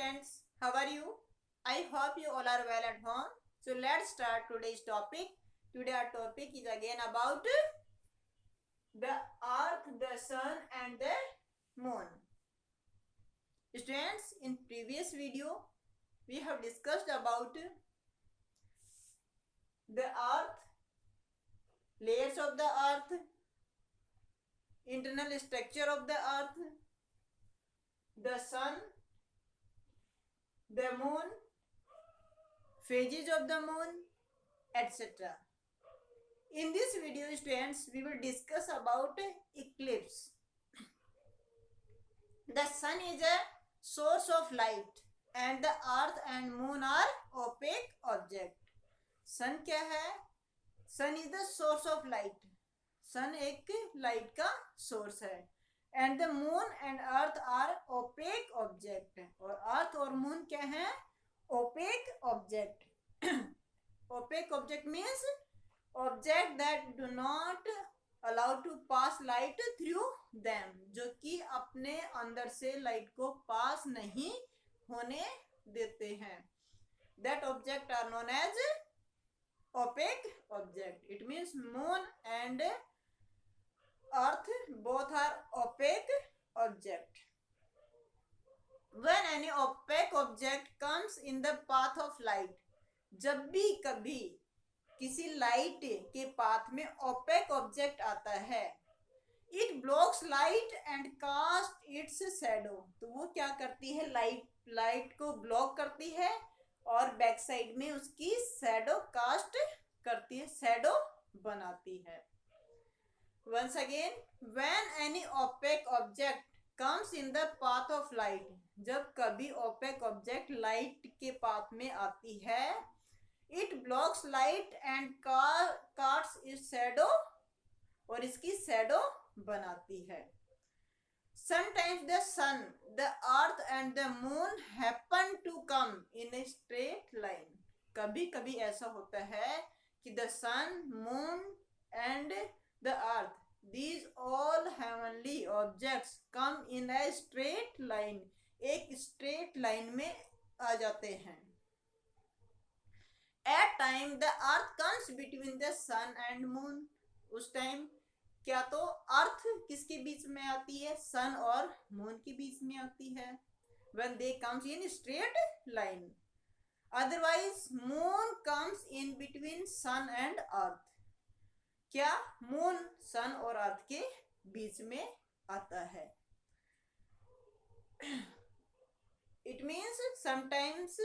students, how are you? I hope you all are well at home. So let's start today's topic. Today our topic is again about the earth, the sun and the moon. Students, in previous video we have discussed about the earth, layers of the earth, internal structure of the earth, the sun, the moon, phases of the moon, etc. In this video, students, we will discuss about eclipse. The sun is a source of light and the earth and moon are opaque object. sun क्या है? sun is the source of light. sun एक light का source है. And the moon and earth are opaque object. और earth और moon क्या है? Opaque object. Opaque object means object that do not allow to pass light through them, जो कि अपने अंदर से लाइट को पास नहीं होने देते हैं. That object are known as opaque object. It means moon and earth both are opaque object. When any opaque object comes in the path of light, जब भी कभी किसी लाइट के पाथ में ओपेक ऑब्जेक्ट आता है, it blocks light and cast its shadow. तो वो क्या करती है? लाइट को ब्लॉक करती है और बैक साइड में उसकी शैडो कास्ट करती है, शैडो बनाती है. Once again, when any opaque object comes in the path of light, जब कभी ओपेक ऑब्जेक्ट लाइट के पाथ में आती है, it blocks light and casts its shadow, और इसकी शैडो बनाती है. Sometimes the sun, the earth and the moon happen to come in a straight line. कभी कभी ऐसा होता है कि the sun, moon and the earth, these all heavenly objects come in a straight line, एक straight line में आ जाते हैं. At time the earth comes between the sun and moon. उस टाइम क्या तो अर्थ किसके बीच में आती है? सन और मून के बीच में आती है. When they comes in straight line. Otherwise moon comes in between sun and earth. क्या मून सन और अर्थ के बीच में आता है. It means sometimes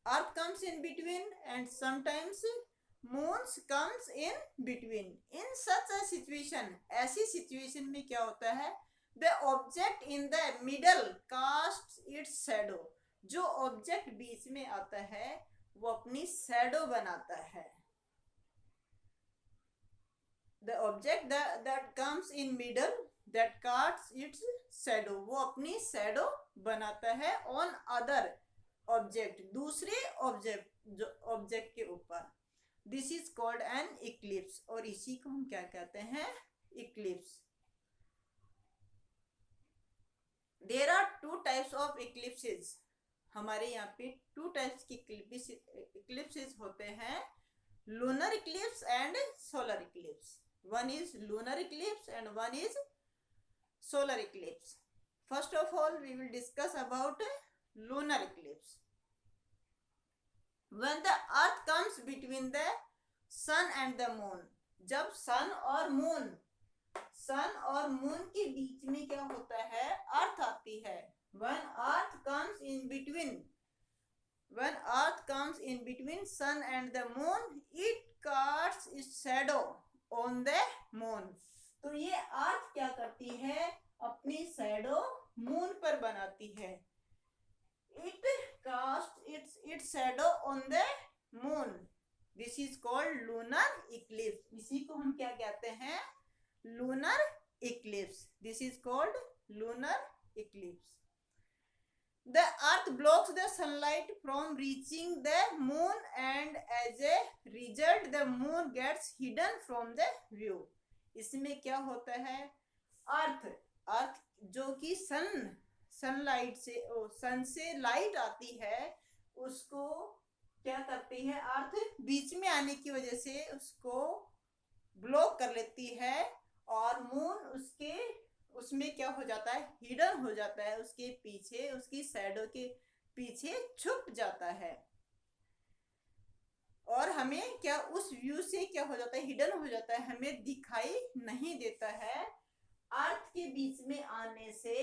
earth comes in between and sometimes moon comes in between. In such a situation, ऐसी situation में क्या होता है? The object in the middle casts its shadow. जो ऑब्जेक्ट बीच में आता है वो अपनी शैडो बनाता है. The object that comes in middle that casts its shadow, वो अपनी शैडो बनाता है on other object, दूसरे ऑब्जेक्ट के ऊपर. This is called an eclipse, और इसी को हम क्या कहते हैं? Eclipse. There are two types of eclipses. हमारे यहाँ पे two types की eclipses होते हैं, lunar eclipse and solar eclipse. One is lunar eclipse and one is solar eclipse. First of all, we will discuss about lunar eclipse. When the earth comes between the sun and the moon, जब sun और moon के बीच में क्या होता है? अर्थ आती है. When earth comes in between sun and the moon, it casts its shadow on the moon. तो ये अर्थ क्या करती है? अपनी शैडो मून पर बनाती है. It casts its shadow on the moon. This is called lunar eclipse. इसी को हम क्या कहते हैं? Lunar eclipse. This is called lunar eclipse. The earth blocks the sunlight from reaching the moon and as a result the moon gets hidden from the view. इसमें क्या होता है? अर्थ जो कि सनलाइट से सन से लाइट आती है उसको क्या करती है, अर्थ बीच में आने की वजह से उसको ब्लॉक कर लेती है और मून उसमें क्या हो जाता है, हिडन हो जाता है, उसके पीछे, उसकी शैडो के पीछे छुप जाता है और हमें क्या उस व्यू से क्या हो जाता है, हिडन हो जाता है, हमें दिखाई नहीं देता है। अर्थ के बीच में आने से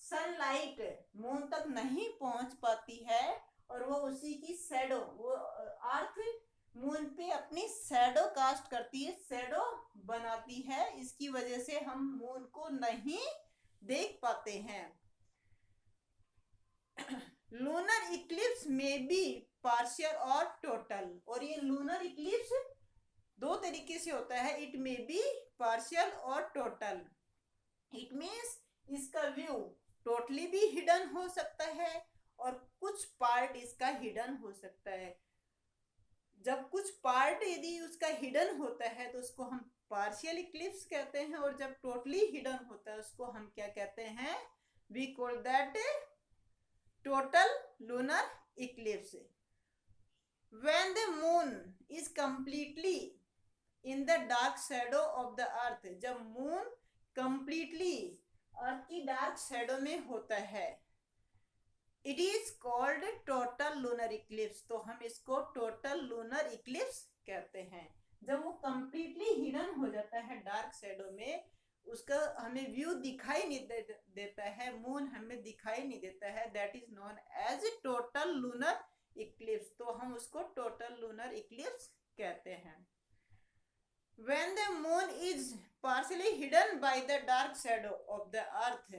सनलाइट मून तक नहीं पहुंच पाती है और वो उसी की शैडो, वो अर्थ मून पे अपनी शैडो कास्ट करती है, शैडो बनाती है, इसकी वजह से हम मून को नहीं देख पाते हैं। लूनर इक्लिप्स में बी पार्शियल और टोटल, और ये लूनर इक्लिप्स दो तरीके से होता है, इट मे बी पार्शियल और टोटल। इट मीन्स इसका व्यू टोटली भी हिडन हो सकता है और कुछ पार्ट इसका हिडन हो सकता है। जब कुछ पार्ट यदि उसका हिडन होता है तो उसको हम पार्शियल इक्लिप्स कहते हैं और जब टोटली हिडन होता है उसको हम क्या कहते हैं, we call that total lunar eclipse. When the moon is completely in the dark shadow of the earth, जब मून completely अर्थ की डार्क शैडो में होता है, it is called total lunar eclipse, तो हम इसको total lunar eclipse कहते हैं। जब वो completely hidden हो जाता है डार्क शैडो में, उसका हमें व्यू दिखाई नहीं देता है, मून हमें दिखाई नहीं देता है, that is known as total lunar eclipse, तो हम उसको टोटल लूनर इक्लिप्स कहते हैं। When the moon is partially hidden by the dark shadow of the earth,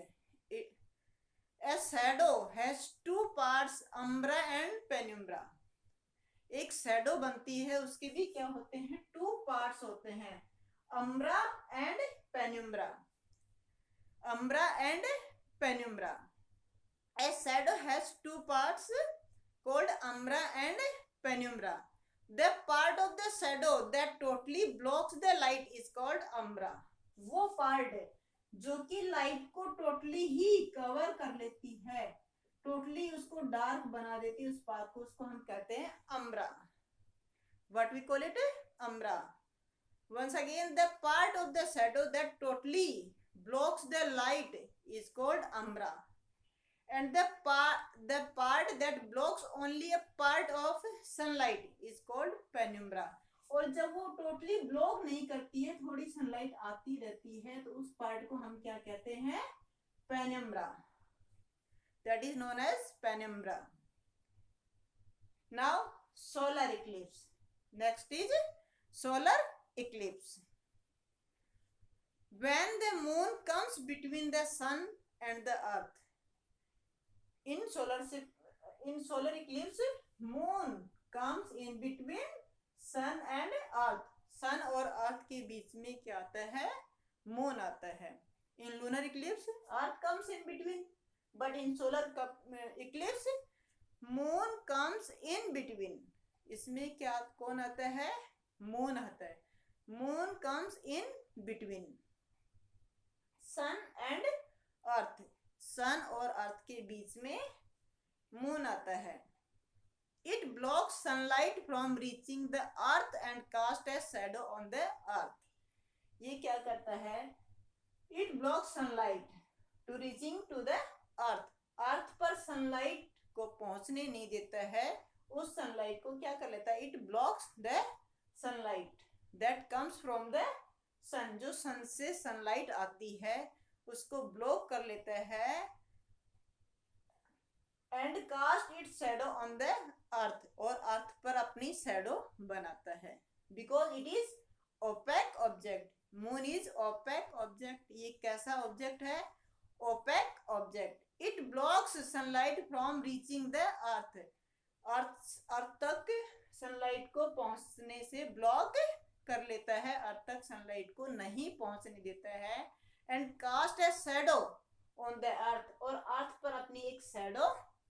a shadow has two parts, umbra and penumbra। एक shadow बनती है, उसके भी क्या होते हैं, टू पार्ट्स होते हैं, umbra and penumbra। umbra and penumbra। A shadow has two parts called umbra and penumbra। The part of the shadow that totally blocks the light is called umbra। वो पार्ट जो कि light को totally ही cover कर लेती है, totally उसको dark बना देती है, उस पार्ट को, उसको हम कहते हैं umbra। What we call it? umbra। Once again, the part of the shadow that totally blocks the light is called umbra, and the part that blocks only a part of sunlight is called penumbra। और जब वो totally block नहीं करती है, थोड़ी sunlight आती रहती है, तो उस पार्ट को हम क्या कहते हैं, penumbra। That is known as penumbra। Now solar eclipse। Next is solar eclipse। When the moon comes between the sun and the earth, in solar eclipse moon comes in between sun and earth, sun और earth के बीच में क्या आता है, moon आता है। in lunar eclipse earth comes in between, but in solar eclipse moon comes in between। इसमें क्या कौन आता है, मून आता है। Moon comes in between sun and earth, sun और अर्थ के बीच में मून आता है। It blocks sunlight from reaching the earth and cast a shadow on the earth. ये क्या करता है, it blocks sunlight to reaching to the earth, earth पर सनलाइट को पहुंचने नहीं देता है, उस सनलाइट को क्या कर लेता है, it blocks the sunlight that comes from the sun, जो सन से सनलाइट आती है उसको ब्लॉक कर लेता है, and cast it shadow on the earth, और अर्थ पर अपनी शैडो बनाता है। Because it is opaque object, moon is opaque object. ये कैसा ऑब्जेक्ट है, opaque object. It blocks sunlight from reaching the earth, earth तक सनलाइट को पहुंचने से ब्लॉक कर लेता है, अर्थ तक सनलाइट को नहीं पहुंचने देता है। And cast a shadow on the earth, और अर्थ पर अपनी एक शैडो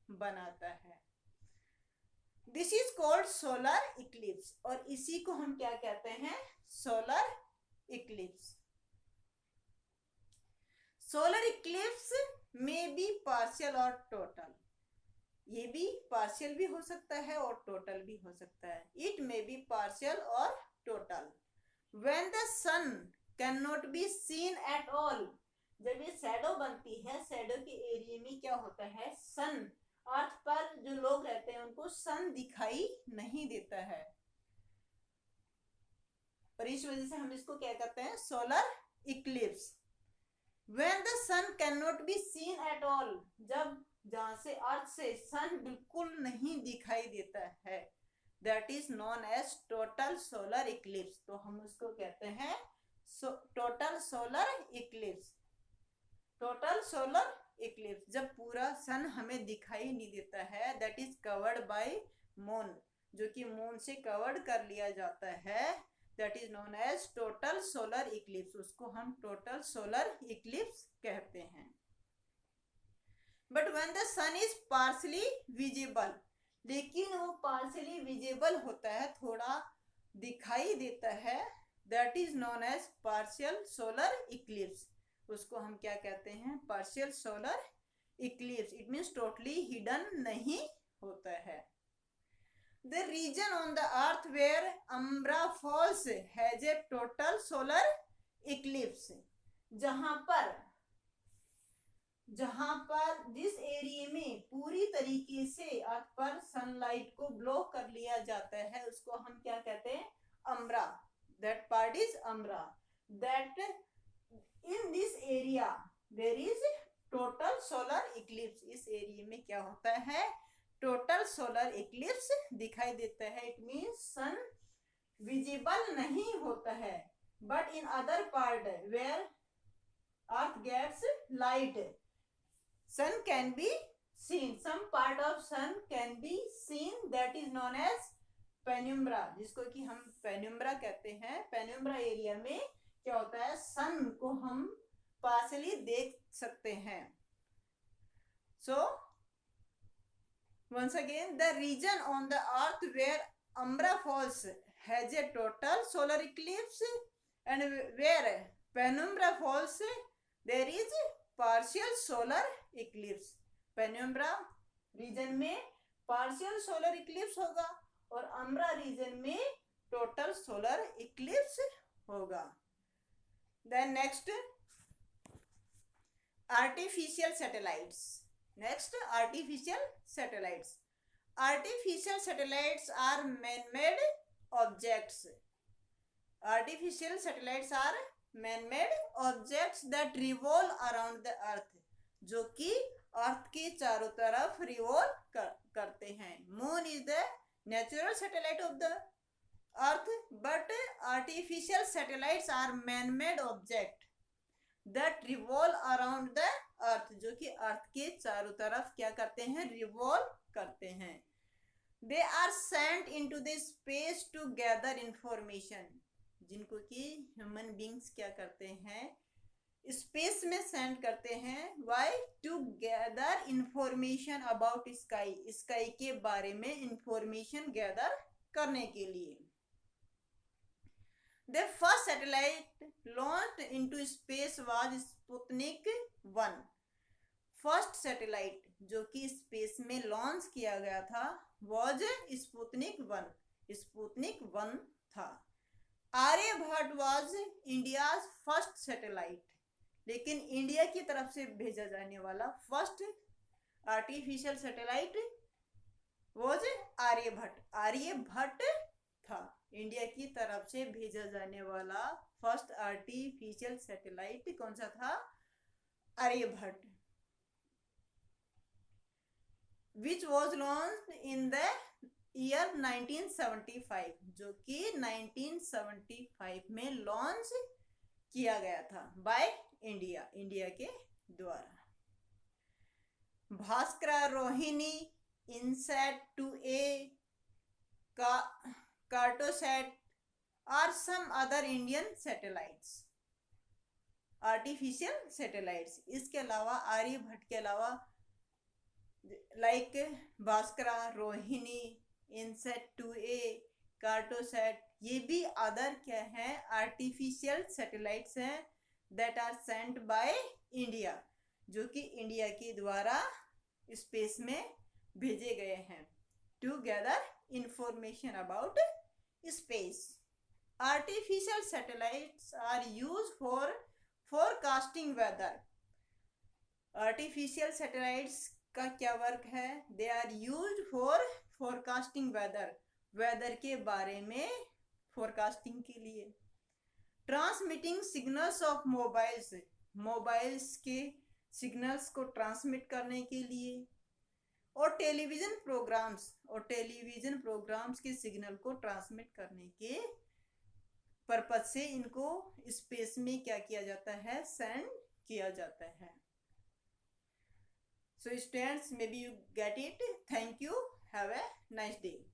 बनाता है। This is called solar eclipse, और इसी को हम क्या कहते हैं, solar eclipse. Solar eclipse may be partial और टोटल। ये भी पार्शियल भी हो सकता है और टोटल भी हो सकता है। इट मे बी पार्शियल और total. When the sun can not be seen at all, जब ये शैडो बनती है, शैडो के एरिया में क्या होता है, सन, अर्थ पर जो लोग रहते हैं उनको सन दिखाई नहीं देता है, और इस वजह से हम इसको क्या कहते हैं, solar Eclipse. When the sun cannot be seen at all, जब जहां से अर्थ से सन बिल्कुल नहीं दिखाई देता है, that is known as total solar eclipse। तो हम उसको कहते हैं total solar Eclipse. Total solar Eclipse जब पूरा सन हमें दिखाई नहीं देता है, that is covered by moon, जो कि मून से कवर्ड कर लिया जाता है, that is known as total solar eclipse। उसको हम total solar eclipse कहते हैं। But when the sun is partially visible, लेकिन वो partially visible होता है, थोड़ा दिखाई देता है, that is known as partial solar eclipse। उसको हम क्या कहते हैं, partial solar eclipse। It means totally hidden नहीं होता है। The region on the earth where umbra falls has a total solar eclipse। जहां पर जिस एरिया में पूरी तरीके से अर्थ पर सनलाइट को ब्लॉक कर लिया जाता है, उसको हम क्या कहते हैं, umbra। That part is umbra। That in this area there is total solar eclipse। इस एरिया में क्या होता है, टोटल सोलर इक्लिप्स दिखाई देता है। इट मीन्स सन विजिबल नहीं होता है। But in other part where earth gets light, sun can be seen, some part of sun can be seen, that is known as penumbra, जिसको कि हम पेन्युम्ब्रा कहते हैं। पेन्युम्ब्रा एरिया में क्या होता है, सन को हम पार्शली देख सकते हैं। सो once again, the region on the earth where umbra falls has a total solar eclipse, and where penumbra falls there is partial solar eclipse। penumbra region में partial solar eclipse होगा और umbra region में total solar eclipse होगा। Then next, artificial satellites। Next, artificial satellites। Artificial satellites are man-made objects। Artificial satellites are man-made objects that revolve around the earth, जो कि अर्थ के चारों तरफ रिवॉल्व करते हैं। Moon is the natural satellite of the earth, but artificial satellites are man-made object that revolve around the earth, जो कि अर्थ के चारों तरफ क्या करते हैं, रिवॉल्व करते हैं। They are sent into the space to gather information, जिनको कि ह्यूमन बींग्स क्या करते हैं, स्पेस में सेंड करते हैं। Why? To gather information about sky, sky के बारे में इंफॉर्मेशन गैदर करने के लिए। The first satellite launched into space was Sputnik 1। First satellite जो कि स्पेस में लॉन्च किया गया था was स्पुतनिक 1। स्पुतनिक 1 था। Aryabhata was India's first satellite, लेकिन इंडिया की तरफ से भेजा जाने वाला first artificial satellite was Aryabhata. Aryabhata था इंडिया की तरफ से भेजा जाने वाला फर्स्ट आर्टिफिशियल सैटेलाइट। कौन सा था? Aryabhata. Which was launch in the year 1975, जो कि 1975 में लॉन्च किया गया था बाय इंडिया, इंडिया के द्वारा। भास्कर, रोहिणी, इनसैट 2A, कार्टोसैट और some other Indian satellites, artificial satellites. इसके अलावा आर्यभट्ट के अलावा लाइक भास्करा, रोहिणी, इनसैट 2A, कार्टोसैट, ये भी अदर क्या है, आर्टिफिशियल सैटेलाइट्स हैं that are sent by India, जो कि इंडिया के द्वारा स्पेस में भेजे गए हैं to gather information about space. Artificial satellites are use for forecasting weather. Artificial satellites का क्या वर्क है? They are used for forecasting weather, weather के बारे में फोरकास्टिंग के लिए। Transmitting signals of mobiles, mobiles के सिग्नल्स को ट्रांसमिट करने के लिए। और टेलीविजन प्रोग्राम्स, और टेलीविजन प्रोग्राम्स के सिग्नल को ट्रांसमिट करने के पर्पज से इनको स्पेस में क्या किया जाता है? सेंड किया जाता है। So students, maybe you get it. Thank you. Have a nice day.